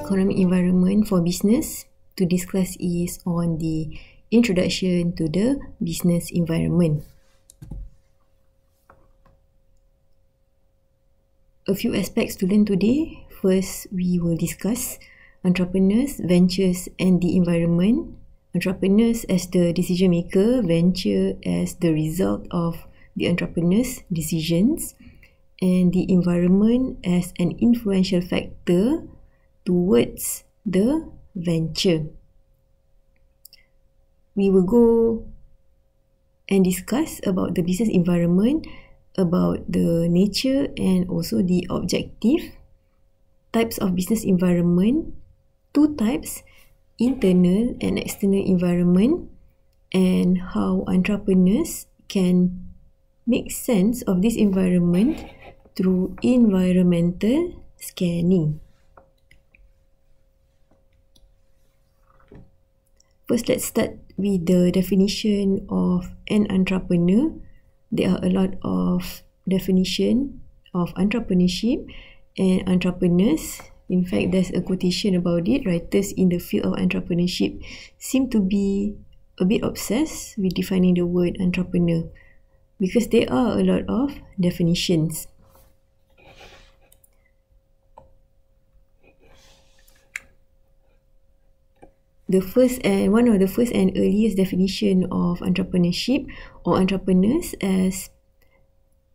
economic environment for business. Today's class is on the introduction to the business environment. A few aspects to learn today. First, we will discuss entrepreneurs, ventures and the environment. Entrepreneurs as the decision maker, venture as the result of the entrepreneur's decisions, and the environment as an influential factor towards the venture. We will go and discuss about the business environment, about the nature and also the objective, types of business environment, two types, internal and external environment, and how entrepreneurs can make sense of this environment through environmental scanning. First, let's start with the definition of an entrepreneur. There are a lot of definition of entrepreneurship and entrepreneurs. In fact, there's a quotation about it. Writers in the field of entrepreneurship seem to be a bit obsessed with defining the word entrepreneur because there are a lot of definitions. One of the first and earliest definition of entrepreneurship or entrepreneurs as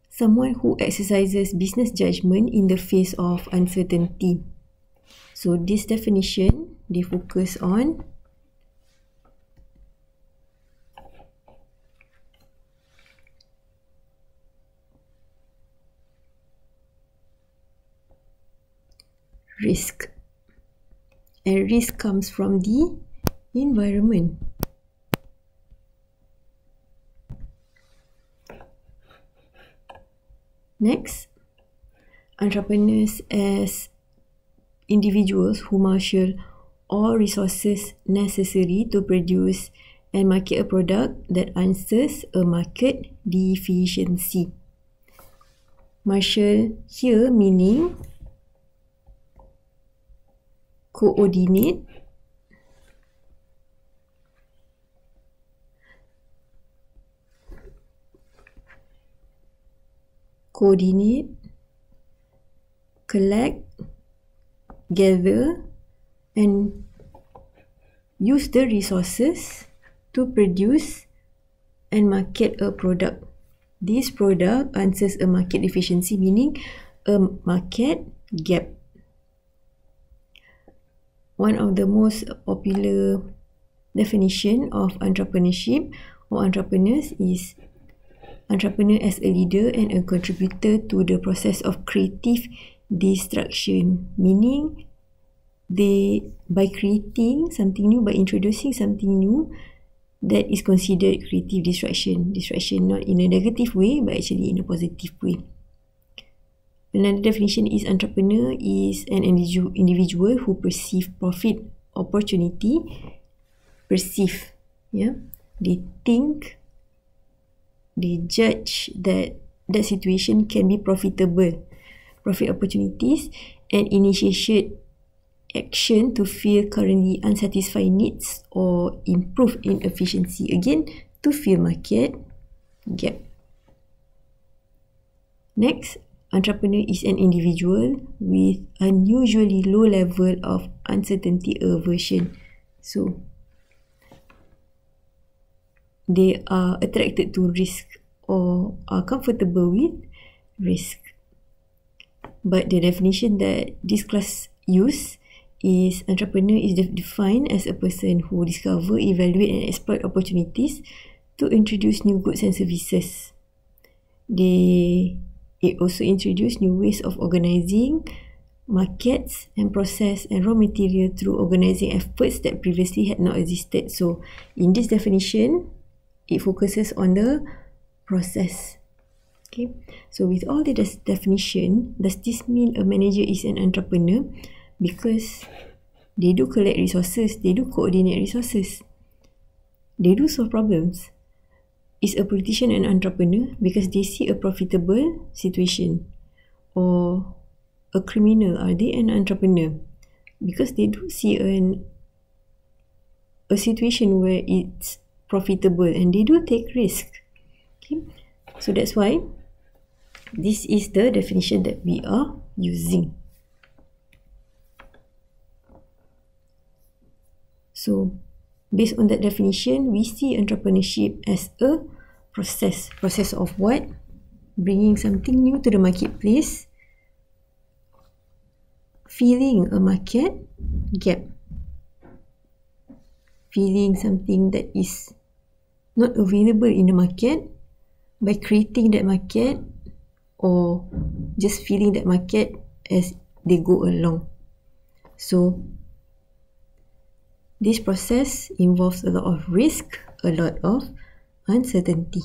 someone who exercises business judgment in the face of uncertainty. So this definition, they focus on risk. And risk comes from the environment. Next, entrepreneurs as individuals who marshal all resources necessary to produce and market a product that answers a market deficiency. Marshal here meaning coordinate, collect, gather and use the resources to produce and market a product. This product answers a market deficiency, meaning a market gap. One of the most popular definition of entrepreneurship or entrepreneurs is entrepreneur as a leader and a contributor to the process of creative destruction, meaning by creating something new, by introducing something new, that is considered creative destruction. Destruction not in a negative way but actually in a positive way. Another definition is entrepreneur is an individual who perceive profit opportunity. Perceive, yeah. They think, they judge that that situation can be profitable, profit opportunities, and initiate action to fill currently unsatisfied needs or improve in efficiency, again to fill market gap. Next, entrepreneur is an individual with unusually low level of uncertainty aversion. So they are attracted to risk or are comfortable with risk. But the definition that this class use is entrepreneur is defined as a person who discover, evaluate and exploit opportunities to introduce new goods and services. It also introduced new ways of organizing markets and process and raw material through organizing efforts that previously had not existed. So in this definition, it focuses on the process. Okay, so with all the definition, does this mean a manager is an entrepreneur? Because they do collect resources, they do coordinate resources, they do solve problems. Is a politician an entrepreneur because they see a profitable situation? Or a criminal, are they an entrepreneur? because they do see a situation where it's profitable and they do take risk. Okay, so that's why this is the definition that we are using. So based on that definition, we see entrepreneurship as a process. Process of what? Bringing something new to the marketplace, filling a market gap, filling something that is not available in the market by creating that market, or just filling that market as they go along. So this process involves a lot of risk, a lot of uncertainty.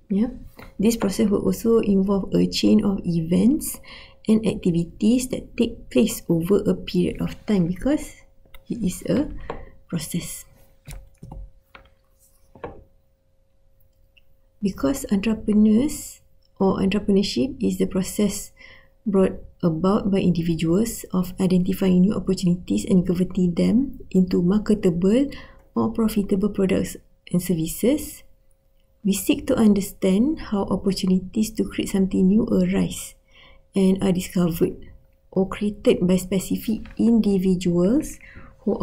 Yeah. This process will also involve a chain of events and activities that take place over a period of time because it is a process. Because entrepreneurs or entrepreneurship is the process brought about by individuals of identifying new opportunities and converting them into marketable or profitable products and services, we seek to understand how opportunities to create something new arise and are discovered or created by specific individuals who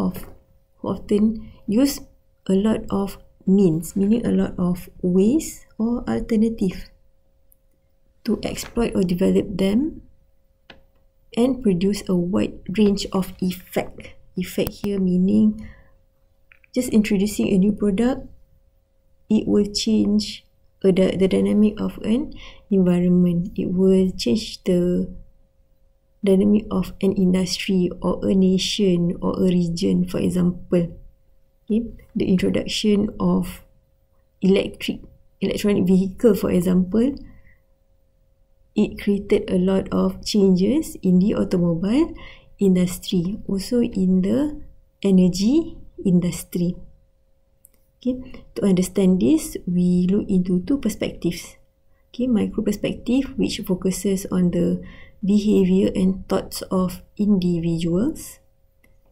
often use a lot of means, meaning a lot of ways or alternative to exploit or develop them and produce a wide range of effect. Effect here meaning just introducing a new product, it will change the dynamic of an environment. It will change the dynamic of an industry or a nation or a region, for example. Okay? The introduction of electronic vehicle, for example, it created a lot of changes in the automobile industry, also in the energy industry. Okay, to understand this, we look into two perspectives. Okay, micro perspective, which focuses on the behavior and thoughts of individuals.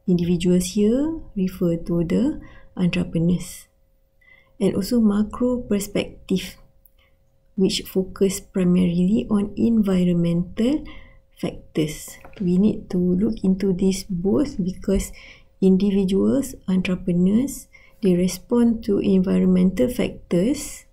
Individuals here refer to the entrepreneurs. And also macro perspective, which focus primarily on environmental factors. We need to look into this both because individuals, entrepreneurs, they respond to environmental factors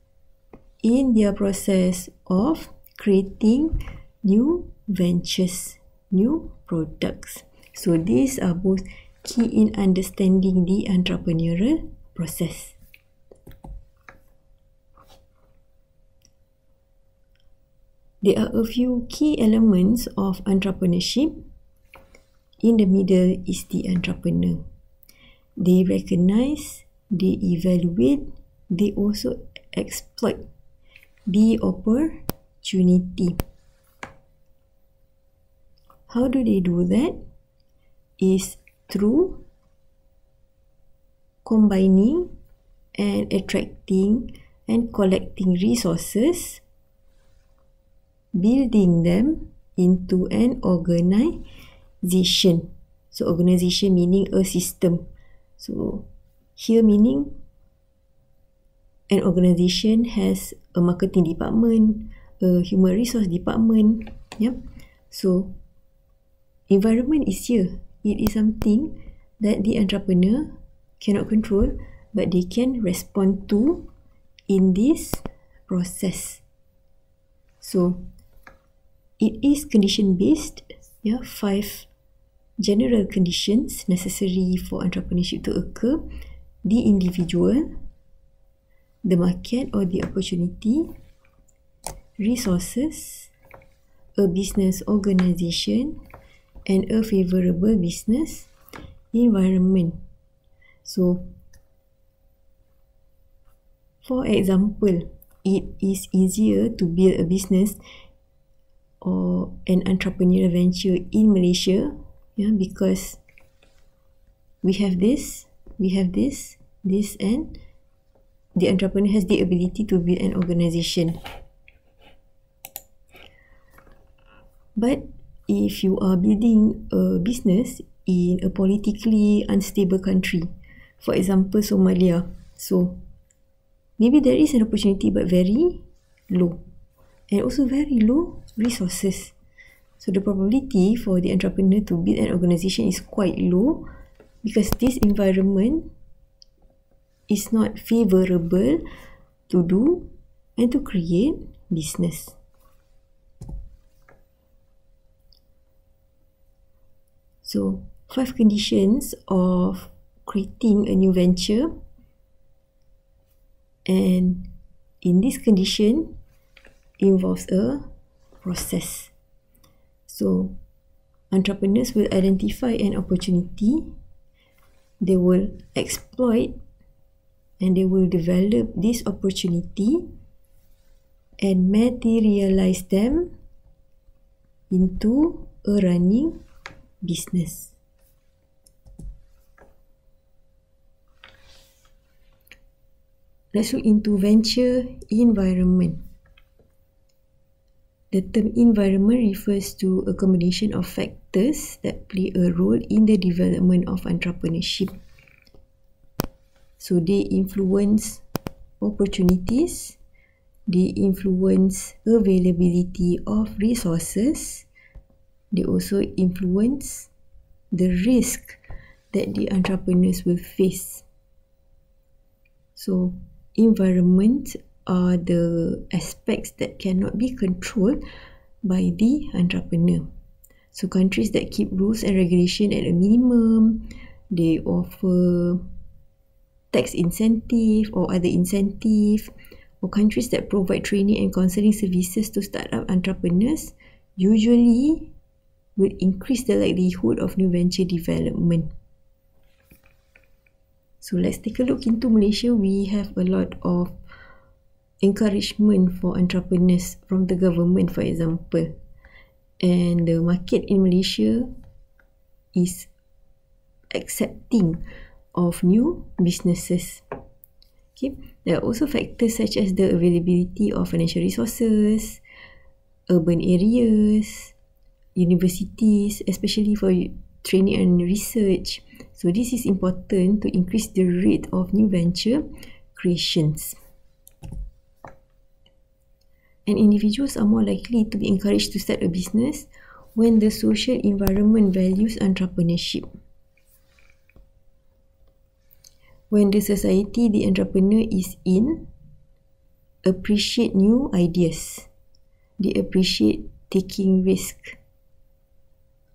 in their process of creating new ventures, new products. So these are both key in understanding the entrepreneurial process. There are a few key elements of entrepreneurship. In the middle is the entrepreneur. They recognize, they evaluate, they also exploit the opportunity. How do they do that? Is through combining and attracting and collecting resources, building them into an organization. So organization meaning a system. So here meaning an organization has a marketing department, a human resource department. Yeah. So environment is here. It is something that the entrepreneur cannot control, but they can respond to in this process. So it is condition based. Yeah, 5 general conditions necessary for entrepreneurship to occur: the individual, the market or the opportunity, resources, a business organization, and a favorable business environment. So, for example, it is easier to build a business or an entrepreneurial venture in Malaysia, yeah, because we have this, and the entrepreneur has the ability to build an organization. But if you are building a business in a politically unstable country, for example Somalia, so maybe there is an opportunity but very low, and also very low resources. So the probability for the entrepreneur to build an organization is quite low because this environment is not favorable to do and to create business. So 5 conditions of creating a new venture, and in this condition involves a process. So entrepreneurs will identify an opportunity, they will exploit and they will develop this opportunity and materialize them into a running business. Let's look into venture environment. The term environment refers to a combination of factors that play a role in the development of entrepreneurship. So they influence opportunities, they influence availability of resources, they also influence the risk that the entrepreneurs will face. So environment are the aspects that cannot be controlled by the entrepreneur. So countries that keep rules and regulation at a minimum, they offer tax incentive or other incentive, or countries that provide training and counseling services to startup entrepreneurs usually will increase the likelihood of new venture development. So let's take a look into Malaysia. We have a lot of encouragement for entrepreneurs from the government, for example, and the market in Malaysia is accepting of new businesses. Okay, there are also factors such as the availability of financial resources, urban areas, universities, especially for training and research. So this is important to increase the rate of new venture creations. And individuals are more likely to be encouraged to start a business when the social environment values entrepreneurship. When the society the entrepreneur is in appreciate new ideas, they appreciate taking risk,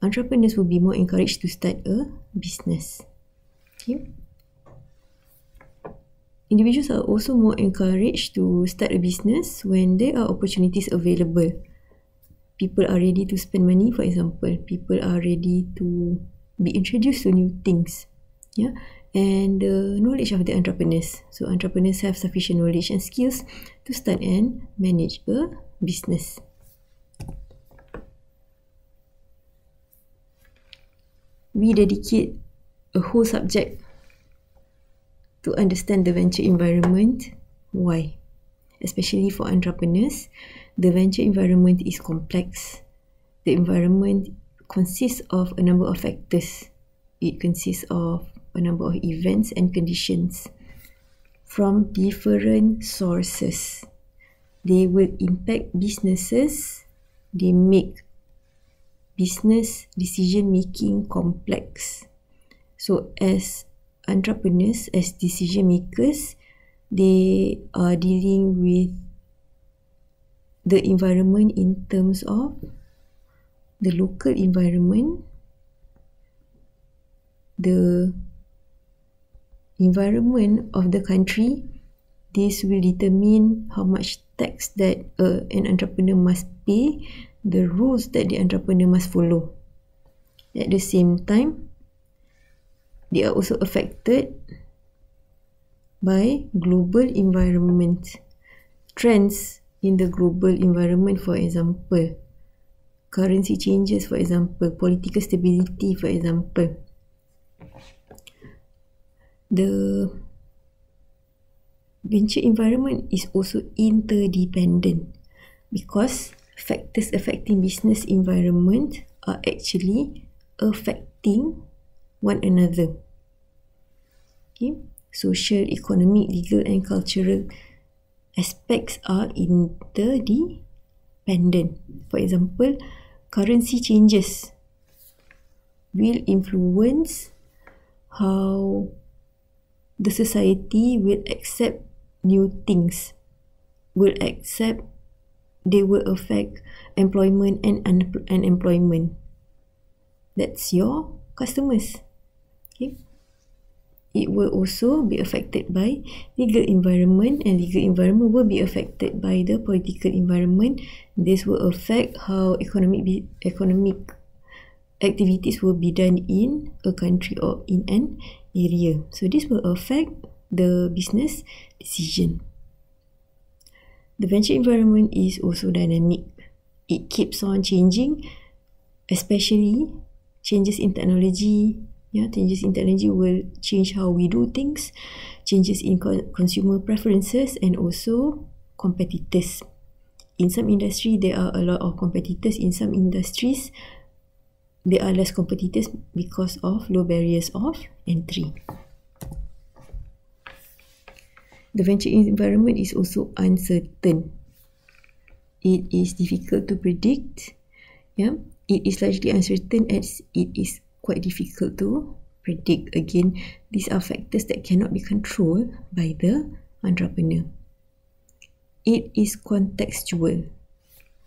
entrepreneurs will be more encouraged to start a business. Okay. Individuals are also more encouraged to start a business when there are opportunities available. People are ready to spend money, for example. People are ready to be introduced to new things. Yeah, and the knowledge of the entrepreneurs. So entrepreneurs have sufficient knowledge and skills to start and manage a business. We dedicate a whole subject to understand the venture environment. Why? Especially for entrepreneurs, the venture environment is complex. The environment consists of a number of factors. It consists of a number of events and conditions from different sources. They will impact businesses. They make business decision making complex. So as entrepreneurs, as decision makers, they are dealing with the environment in terms of the local environment, the environment of the country. This will determine how much tax that an entrepreneur must pay, the rules that the entrepreneur must follow. At the same time, they are also affected by global environment, trends in the global environment, for example, currency changes, for example, political stability, for example. The venture environment is also interdependent because factors affecting business environment are actually affecting one another. Okay? Social, economic, legal and cultural aspects are interdependent. For example, currency changes will influence how the society will accept new things, they will affect employment and unemployment. That's your customers. Okay. It will also be affected by legal environment, and legal environment will be affected by the political environment. This will affect how economic activities will be done in a country or in an area. So this will affect the business decision. The venture environment is also dynamic. It keeps on changing, especially changes in technology. Changes in technology will change how we do things, changes in consumer preferences, and also competitors. In some industry, there are a lot of competitors. In some industries, there are less competitors because of low barriers of entry. The venture environment is also uncertain. It is difficult to predict. It is largely uncertain as it is quite difficult to predict. Again, these are factors that cannot be controlled by the entrepreneur. It is contextual.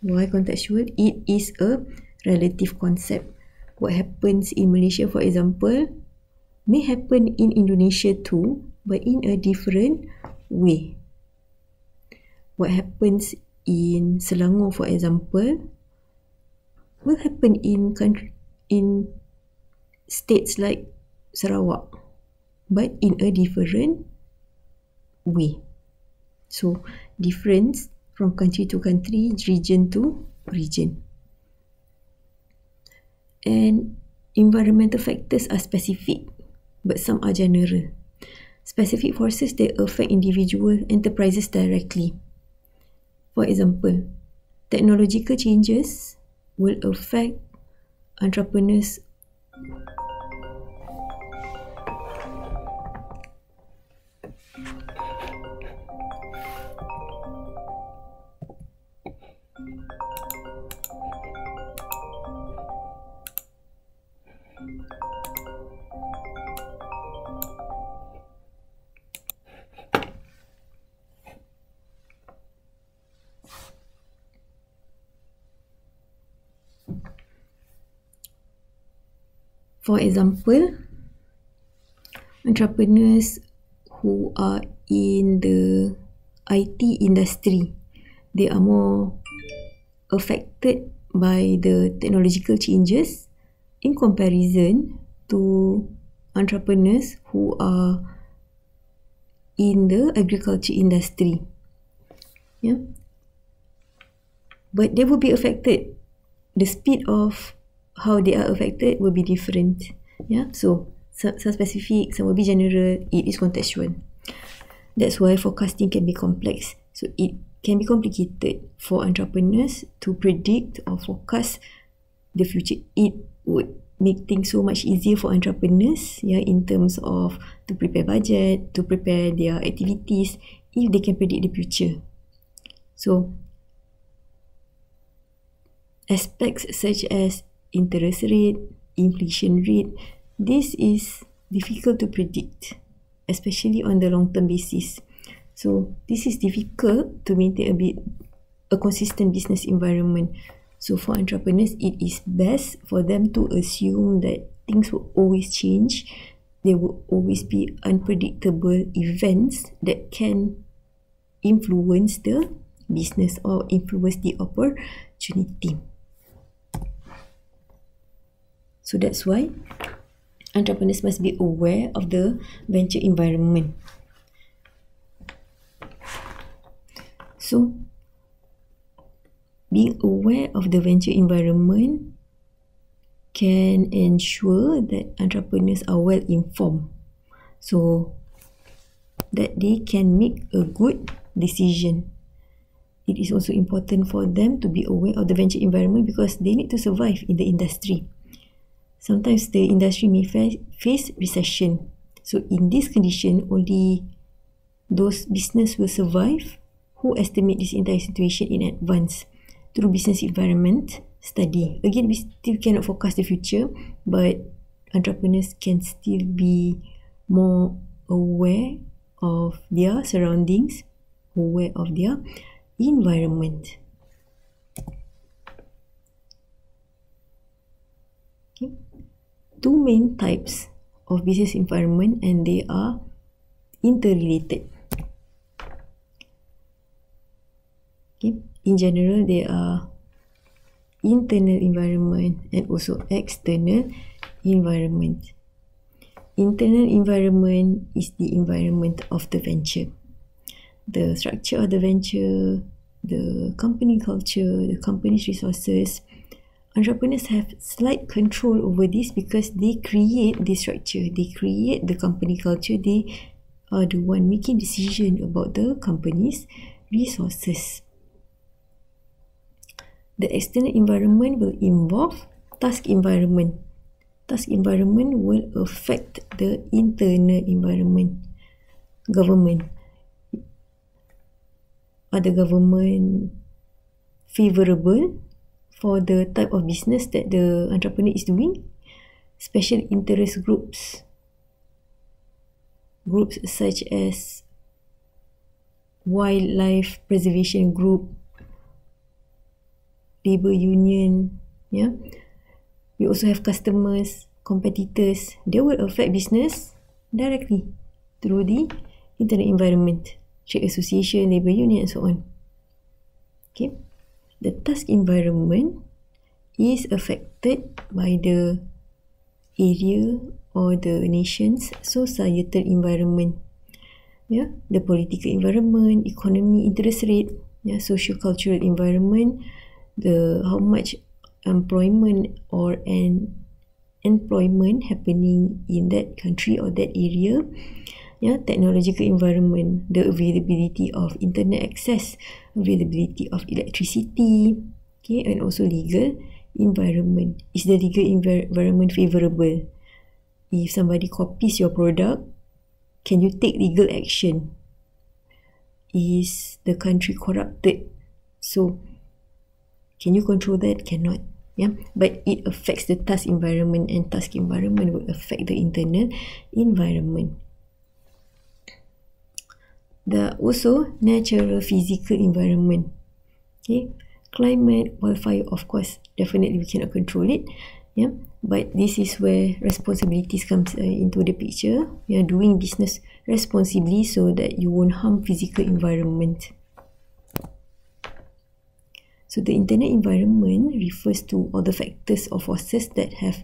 Why contextual? It is a relative concept. What happens in Malaysia, for example, may happen in Indonesia too, but in a different way. What happens in Selangor, for example, will happen in states like Sarawak, but in a different way. So, difference from country to country, region to region. And environmental factors are specific, but some are general. Specific forces that affect individual enterprises directly. For example, technological changes will affect entrepreneurs. For example, entrepreneurs who are in the IT industry, they are more affected by the technological changes in comparison to entrepreneurs who are in the agriculture industry. But they will be affected. The speed of how they are affected will be different. So some specific, some will be general. It is contextual. That's why forecasting can be complex. So it can be complicated for entrepreneurs to predict or forecast the future. It would make things so much easier for entrepreneurs, in terms of to prepare budget, to prepare their activities, if they can predict the future. So aspects such as interest rate, inflation rate, this is difficult to predict, especially on the long-term basis. So this is difficult to maintain a consistent business environment. So for entrepreneurs, it is best for them to assume that things will always change. There will always be unpredictable events that can influence the business or influence the opportunity. So that's why entrepreneurs must be aware of the venture environment. So, being aware of the venture environment can ensure that entrepreneurs are well informed, so that they can make a good decision. it is also important for them to be aware of the venture environment because they need to survive in the industry. Sometimes the industry may face recession. So in this condition, only those business will survive who estimate this entire situation in advance through business environment study. Again, we still cannot forecast the future, but entrepreneurs can still be more aware of their surroundings, aware of their environment. Okay. Two main types of business environment, and they are interrelated. Okay. In general, they are internal environment and also external environment. Internal environment is the environment of the venture. The structure of the venture, the company culture, the company's resources. Entrepreneurs have slight control over this because they create the structure, they create the company culture, they are the one making decision about the company's resources. The external environment will involve task environment. Task environment will affect the internal environment. Government. Are the government favorable for the type of business that the entrepreneur is doing? Special interest groups. Groups such as wildlife preservation group, labor union, yeah. We also have customers, competitors. They will affect business directly through the internal environment, trade association, labor union, and so on. Okay. The task environment is affected by the area or the nation's societal environment. Yeah, the political environment, economy, interest rate, yeah, socio-cultural environment, the how much employment or an employment happening in that country or that area. Yeah, technological environment, the availability of internet access, availability of electricity, okay, and also legal environment. Is the legal environment favorable? If somebody copies your product, can you take legal action? Is the country corrupted? So, can you control that? Cannot. Yeah, but it affects the task environment, and task environment will affect the internal environment. There are also natural physical environment. Okay, climate, wildfire, of course, definitely we cannot control it. Yeah, but this is where responsibilities comes into the picture. We are doing business responsibly so that you won't harm physical environment. So the internal environment refers to all the factors or forces that have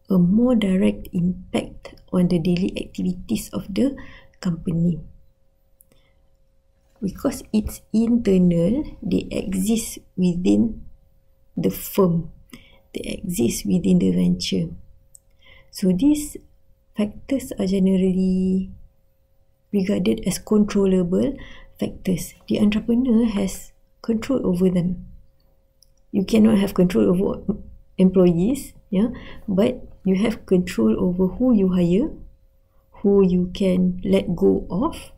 a more direct impact on the daily activities of the company. Because it's internal, they exist within the firm. They exist within the venture. So these factors are generally regarded as controllable factors. The entrepreneur has control over them. You cannot have control over employees, yeah, but you have control over who you hire, who you can let go of.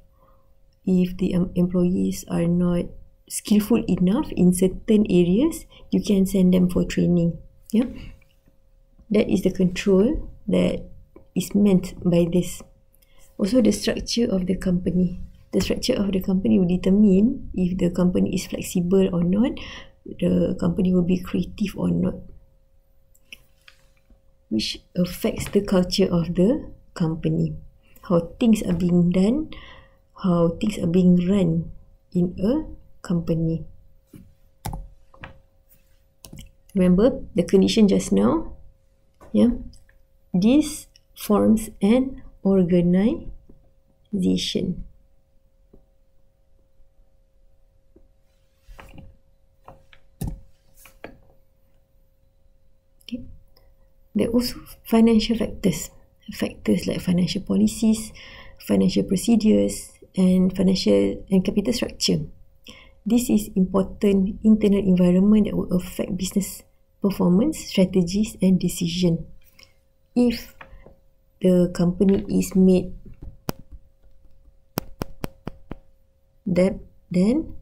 If the employees are not skillful enough in certain areas, you can send them for training. Yeah, that is the control that is meant by this. Also, the structure of the company. The structure of the company will determine if the company is flexible or not, the company will be creative or not, which affects the culture of the company, how things are being done, how things are being run in a company. Remember the condition just now? Yeah, this forms an organization. Okay. There are also financial factors. Factors like financial policies, financial procedures, and financial and capital structure. This is important internal environment that will affect business performance, strategies and decision. If the company is made debt, then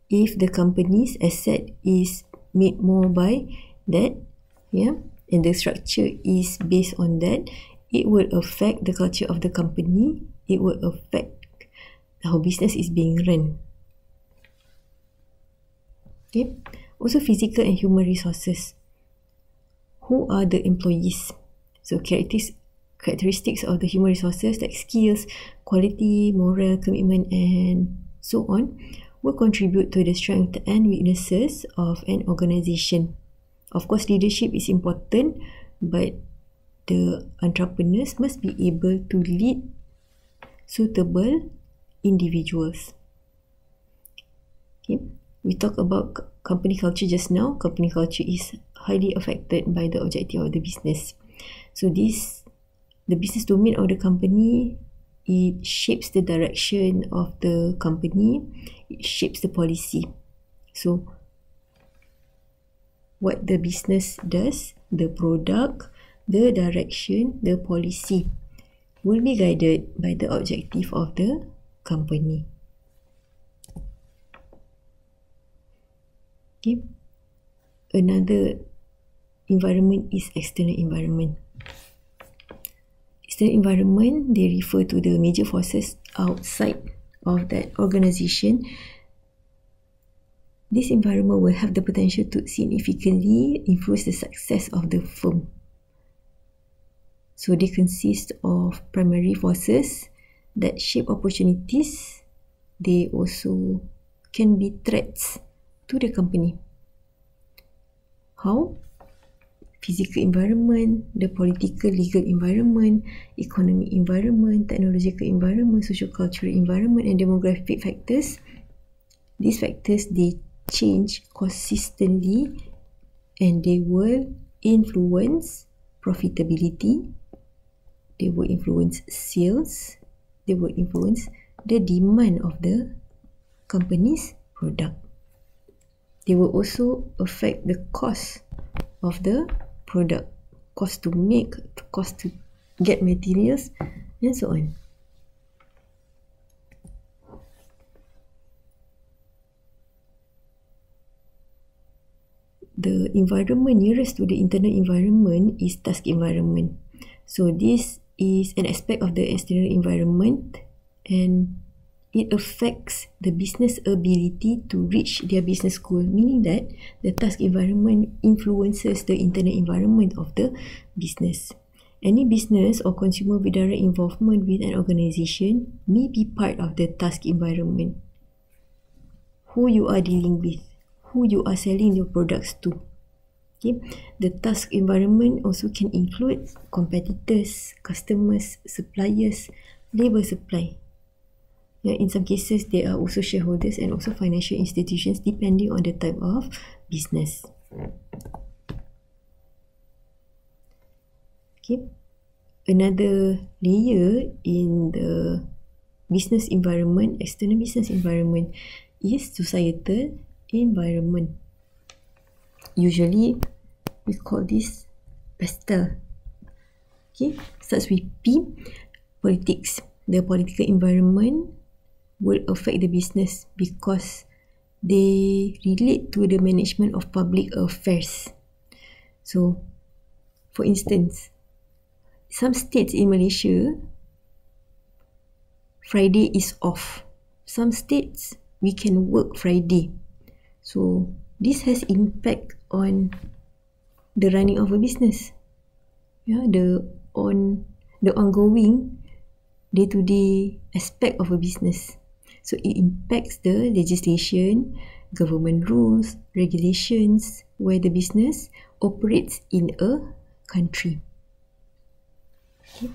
if the company's asset is made more by that, and the structure is based on that, it will affect the culture of the company. It will affect how business is being run. Okay. Also physical and human resources. Who are the employees? So characteristics of the human resources like skills, quality, moral, commitment and so on will contribute to the strengths and weaknesses of an organization. Of course, leadership is important, but the entrepreneurs must be able to lead suitable individuals. Okay. We talked about company culture just now. Company culture is highly affected by the objective of the business. So the business domain of the company, it shapes the direction of the company. It shapes the policy. So what the business does, the product, the direction, the policy will be guided by the objective of the company. Okay. Another environment is external environment. External environment, they refer to the major forces outside of that organization. This environment will have the potential to significantly influence the success of the firm. So they consist of primary forces that shape opportunities. They also can be threats to the company. How? Physical environment, the political legal environment, economic environment, technological environment, social-cultural environment and demographic factors. These factors, they change consistently and they will influence profitability, they will influence sales, they will influence the demand of the company's product. They will also affect the cost of the product, cost to make, cost to get materials and so on. The environment nearest to the internal environment is task environment. So this is an aspect of the external environment and it affects the business ability to reach their business goal, meaning that the task environment influences the internal environment of the business. Any business or consumer with direct involvement with an organization may be part of the task environment. Who you are dealing with, who you are selling your products to. Okay. The task environment also can include competitors, customers, suppliers, labor supply. In some cases, there are also shareholders and also financial institutions depending on the type of business. Okay. Another layer in the business environment, external business environment, is societal environment. Usually, we call this PESTEL. Okay, starts with P, politics. The political environment will affect the business because they relate to the management of public affairs. So, for instance, some states in Malaysia, Friday is off. Some states, we can work Friday. So, this has impact on the running of a business. The ongoing day-to-day aspect of a business. So it impacts the legislation, government rules, regulations where the business operates in a country. Okay.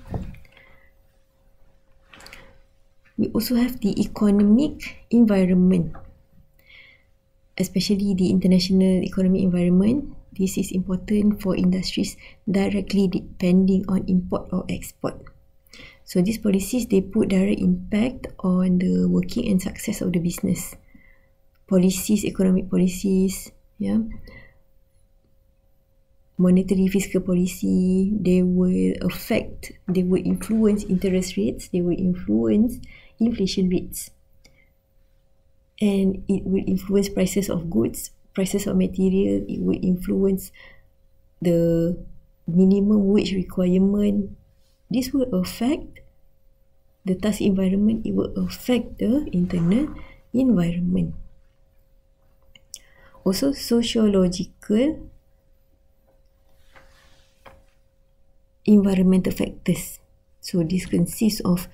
We also have the economic environment, especially the international economic environment. This is important for industries directly depending on import or export. So these policies, they put direct impact on the working and success of the business. Policies, economic policies, yeah, monetary fiscal policy, they will influence interest rates, they will influence inflation rates, and it will influence prices of goods, prices of material, it will influence the minimum wage requirement. This will affect the task environment, it will affect the internal environment. Also, sociological environmental factors. So this consists of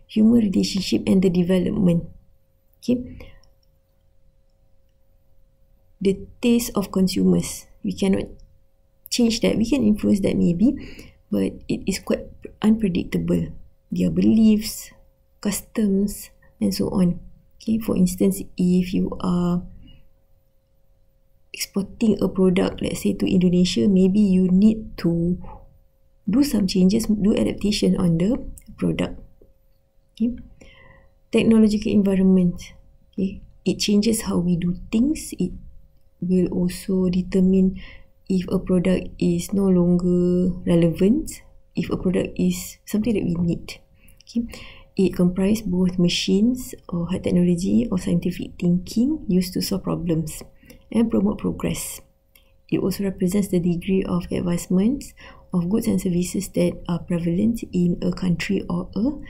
human relationship and the development. Okay. The taste of consumers, we cannot change that. We can influence that maybe, but it is quite unpredictable. Their beliefs, customs, and so on. Okay. For instance, if you are exporting a product, let's say to Indonesia, maybe you need to do some changes, do adaptation on the product. Okay. Technological environment. Okay. It changes how we do things. It will also determine if a product is no longer relevant, if a product is something that we need. Okay. It comprises both machines or high technology or scientific thinking used to solve problems and promote progress. It also represents the degree of advancements of goods and services that are prevalent in a country or a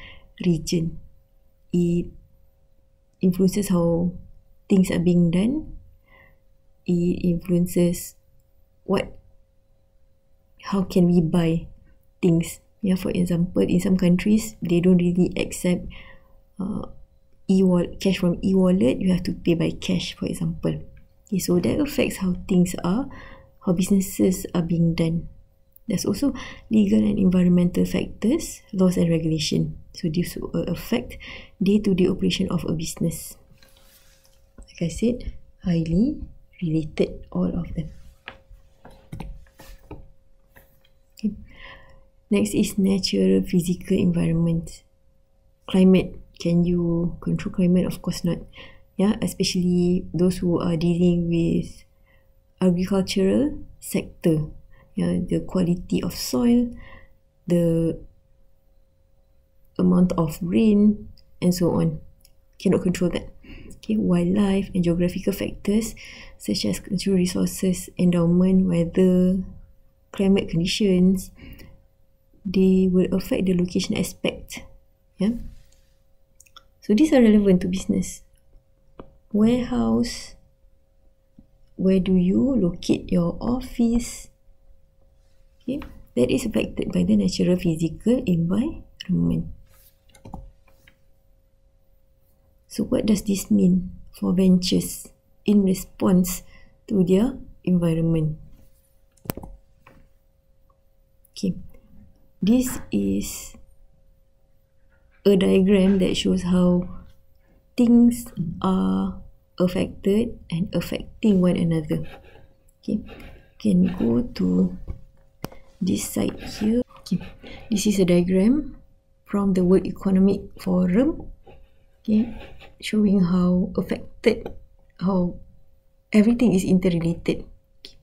region. It influences how things are being done. It influences how can we buy things. Yeah, for example, in some countries, they don't really accept cash from e-wallet. You have to pay by cash, for example. Okay, so that affects how things are, how businesses are being done. There's also legal and environmental factors, laws and regulation. So this will affect day-to-day operation of a business. Like I said, highly related, all of them. Okay. Next is natural physical environment. Climate. Can you control climate? Of course not. Yeah, especially those who are dealing with agricultural sector. Yeah, the quality of soil, the amount of rain, and so on. Cannot control that. Okay, wildlife and geographical factors such as natural resources, endowment, weather, climate conditions, they will affect the location aspect. Yeah. So these are relevant to business. Warehouse, where do you locate your office? Okay, that is affected by the natural physical environment. So what does this mean for ventures in response to their environment? Okay, this is a diagram that shows how things are affected and affecting one another. Okay, can go to this side here. Okay, this is a diagram from the World Economic Forum. Okay, showing how everything is interrelated. Okay.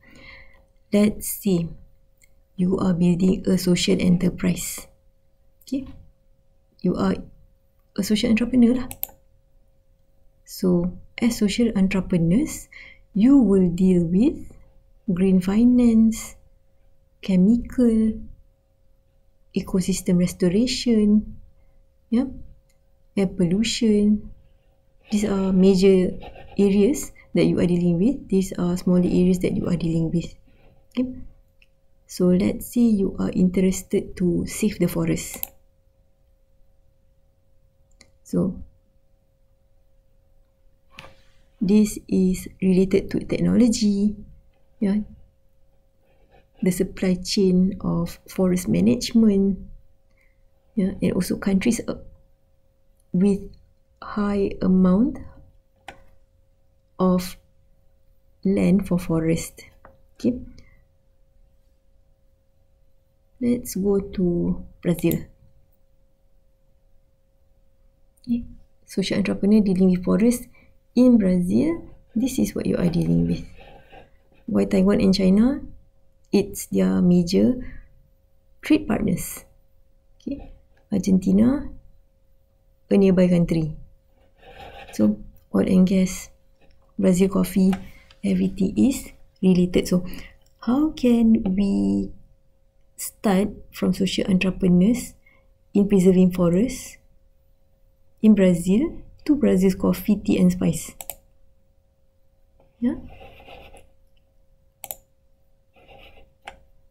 Let's see. You are building a social enterprise. Okay, you are a social entrepreneur lah. So, as social entrepreneurs, you will deal with green finance, chemical, ecosystem restoration, yeah, air pollution. These are major areas that you are dealing with. These are smaller areas that you are dealing with. Okay. So let's say you are interested to save the forest. So this is related to technology, yeah, the supply chain of forest management, yeah, and also countries with high amount of land for forest. Okay, let's go to Brazil. Okay. Social entrepreneur dealing with forest in Brazil, this is what you are dealing with. Why Taiwan and China? It's their major trade partners. Okay. Argentina, a nearby country. So, oil and gas, Brazil coffee, everything is related. So, how can we start from social entrepreneurs in preserving forests in Brazil to Brazil's coffee, tea and spice? Yeah.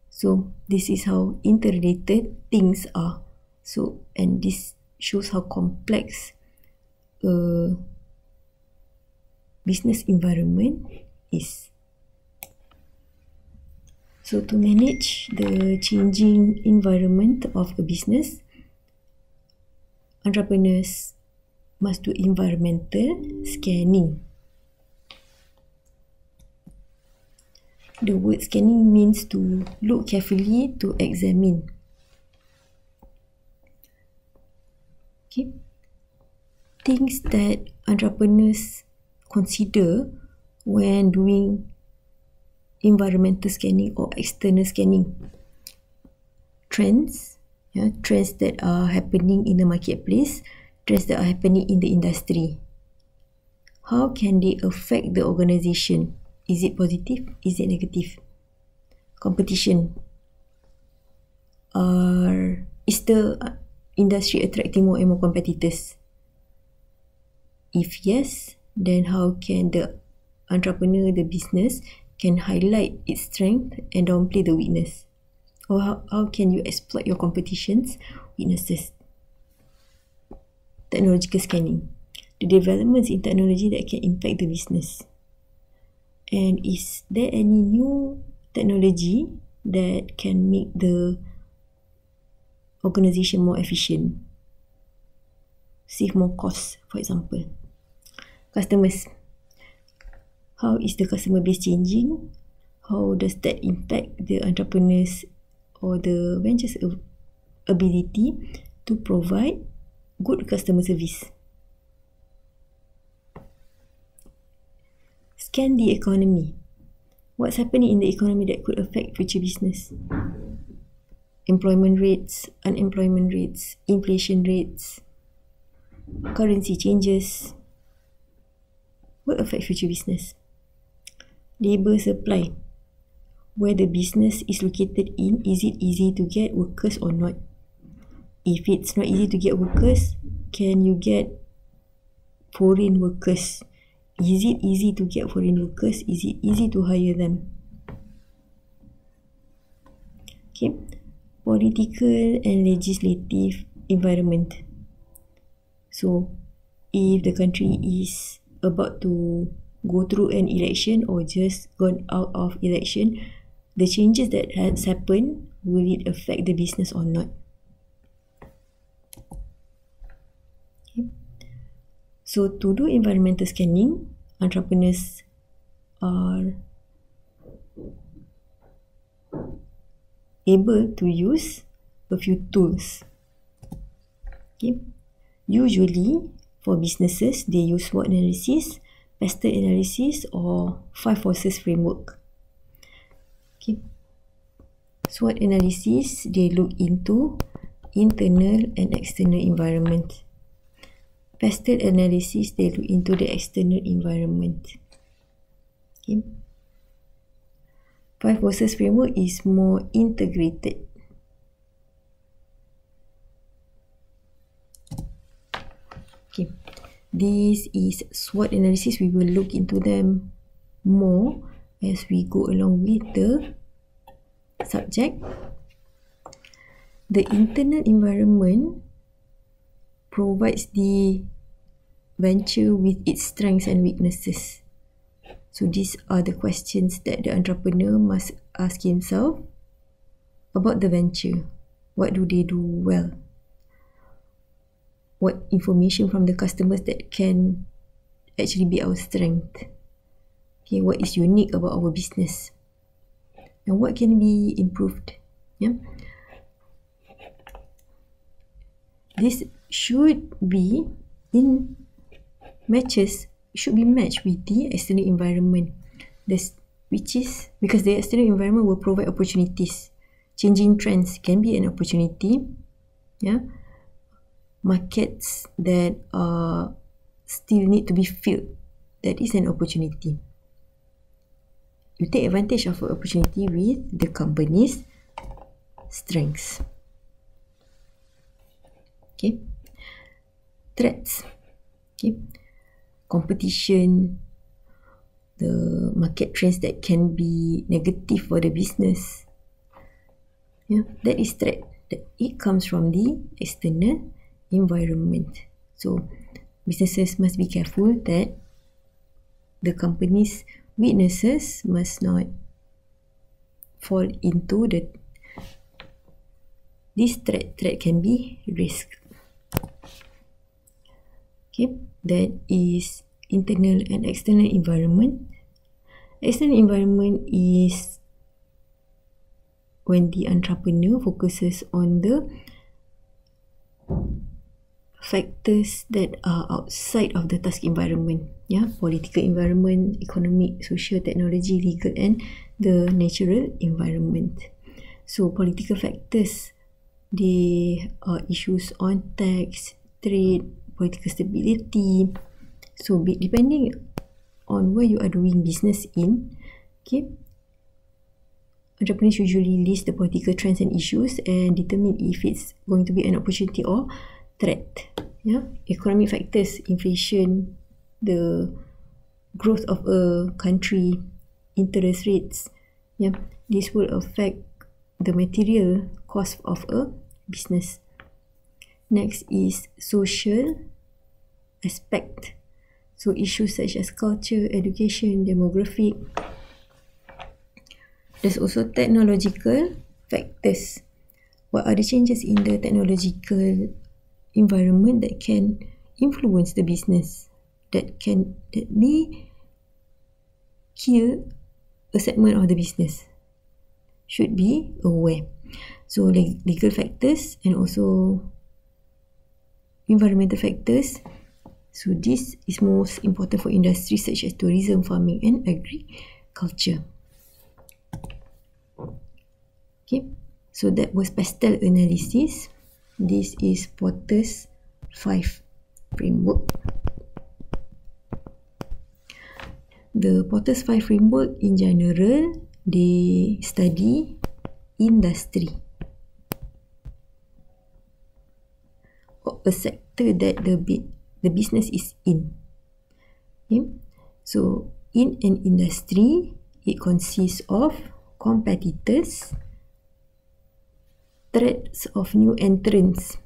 So this is how interrelated things are. So, and this shows how complex a business environment is. So to manage the changing environment of a business, entrepreneurs must do environmental scanning. The word scanning means to look carefully, to examine. Okay. Things that entrepreneurs consider when doing environmental scanning or external scanning. Trends, trends that are happening in the marketplace, trends that are happening in the industry. How can they affect the organization? Is it positive? Is it negative? Competition. Is the industry attracting more and more competitors? If yes, then how can the entrepreneur, the business, can highlight its strength and downplay the weakness? Or how can you exploit your competition's weaknesses? Technological scanning. The developments in technology that can impact the business. And is there any new technology that can make the organization more efficient? Save more costs, for example. Customers. How is the customer base changing? How does that impact the entrepreneurs or the venture's ability to provide good customer service? Scan the economy. What's happening in the economy that could affect future business? Employment rates, unemployment rates, inflation rates, currency changes. What affect future business? Labour supply. Where the business is located in, is it easy to get workers or not? If it's not easy to get workers, can you get foreign workers? Is it easy to get foreign workers? Is it easy to hire them? Okay. Political and legislative environment. So, if the country is about to go through an election or just gone out of election, the changes that has happened, will it affect the business or not? Okay. So to do environmental scanning, entrepreneurs are able to use a few tools. Okay. Usually for businesses, they use SWOT analysis, PESTEL analysis or 5 forces framework. Okay. SWOT analysis, they look into internal and external environment. PESTEL analysis, they look into the external environment. Okay. 5 forces framework is more integrated. Okay. This is SWOT analysis. We will look into them more as we go along with the subject. The internal environment provides the venture with its strengths and weaknesses. So these are the questions that the entrepreneur must ask himself about the venture. What do they do well? What information from the customers that can actually be our strength? Okay, what is unique about our business? And what can be improved? Yeah. this should be should be matched with the external environment. Which is because the external environment will provide opportunities. Changing trends can be an opportunity. Yeah, markets that still need to be filled, that is an opportunity. You take advantage of an opportunity with the company's strengths. Okay, threats. Okay, competition, the market trends that can be negative for the business. Yeah, that is threat. It comes from the external environment. So businesses must be careful that the company's weaknesses must not fall into this threat. Threat can be risk. Okay, that is internal and external environment. External environment is when the entrepreneur focuses on the factors that are outside of the task environment. Yeah, political environment, economic, social, technology, legal, and the natural environment. So political factors, they are issues on tax, trade, political stability. So depending on where you are doing business in, okay, entrepreneurs usually list the political trends and issues and determine if it's going to be an opportunity or threat. Yeah, economic factors, inflation, the growth of a country, interest rates. Yeah, this will affect the material cost of a business. Next is social aspect. So issues such as culture, education, demographic. There's also technological factors. What are the changes in the technological environment that can influence the business, that may kill a segment of the business? Should be aware. So legal factors and also environmental factors. So this is most important for industries such as tourism, farming, and agriculture. Okay, so that was pastel analysis. This is Porter's 5 framework. The Porter's 5 framework in general, they study industry, or a sector that the business is in. Okay? So in an industry, it consists of competitors, threats of new entrants,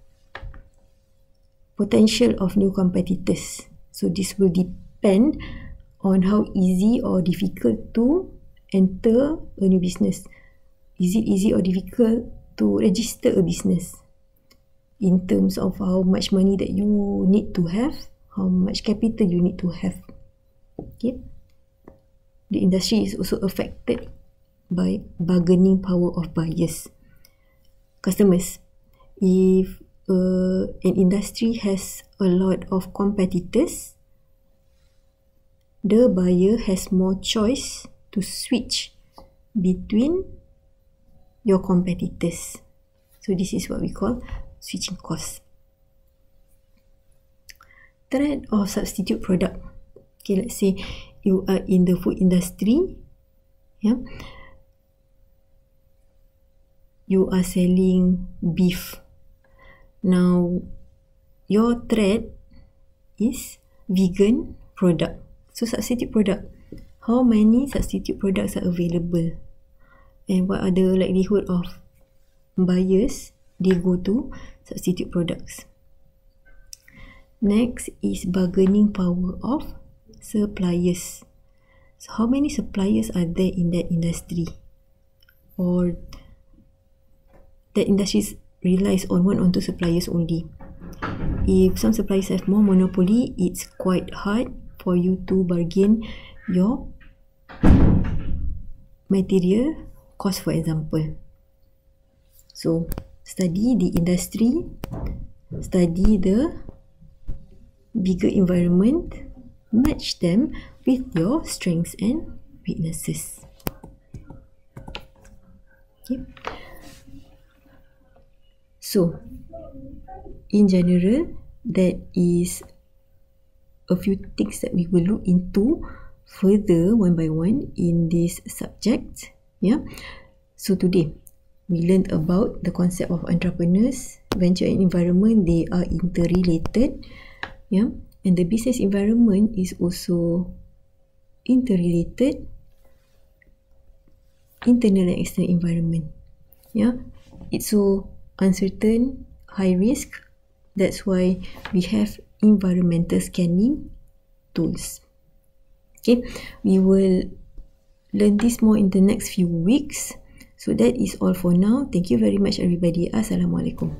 potential of new competitors. So this will depend on how easy or difficult to enter a new business. Is it easy or difficult to register a business? In terms of how much money that you need to have, how much capital you need to have. Okay. The industry is also affected by bargaining power of buyers. Customers, if an industry has a lot of competitors, the buyer has more choice to switch between your competitors. So this is what we call switching costs. Threat of substitute product. Okay, let's say you are in the food industry. Yeah. You are selling beef. Now, your threat is vegan product. So, substitute product. How many substitute products are available? And what are the likelihood of buyers, they go to substitute products? Next is bargaining power of suppliers. So, how many suppliers are there in that industry? Or that industry relies on one or two suppliers only. If some suppliers have more monopoly, it's quite hard for you to bargain your material cost, for example. So, study the industry, study the bigger environment, match them with your strengths and weaknesses. Okay. So, in general, that is a few things that we will look into further one by one in this subject. Yeah. So today we learned about the concept of entrepreneurs, venture and environment. They are interrelated. Yeah. And the business environment is also interrelated, internal and external environment. Yeah. It's so uncertain, high risk. That's why we have environmental scanning tools. Okay, we will learn this more in the next few weeks. So that is all for now. Thank you very much, everybody. Assalamualaikum.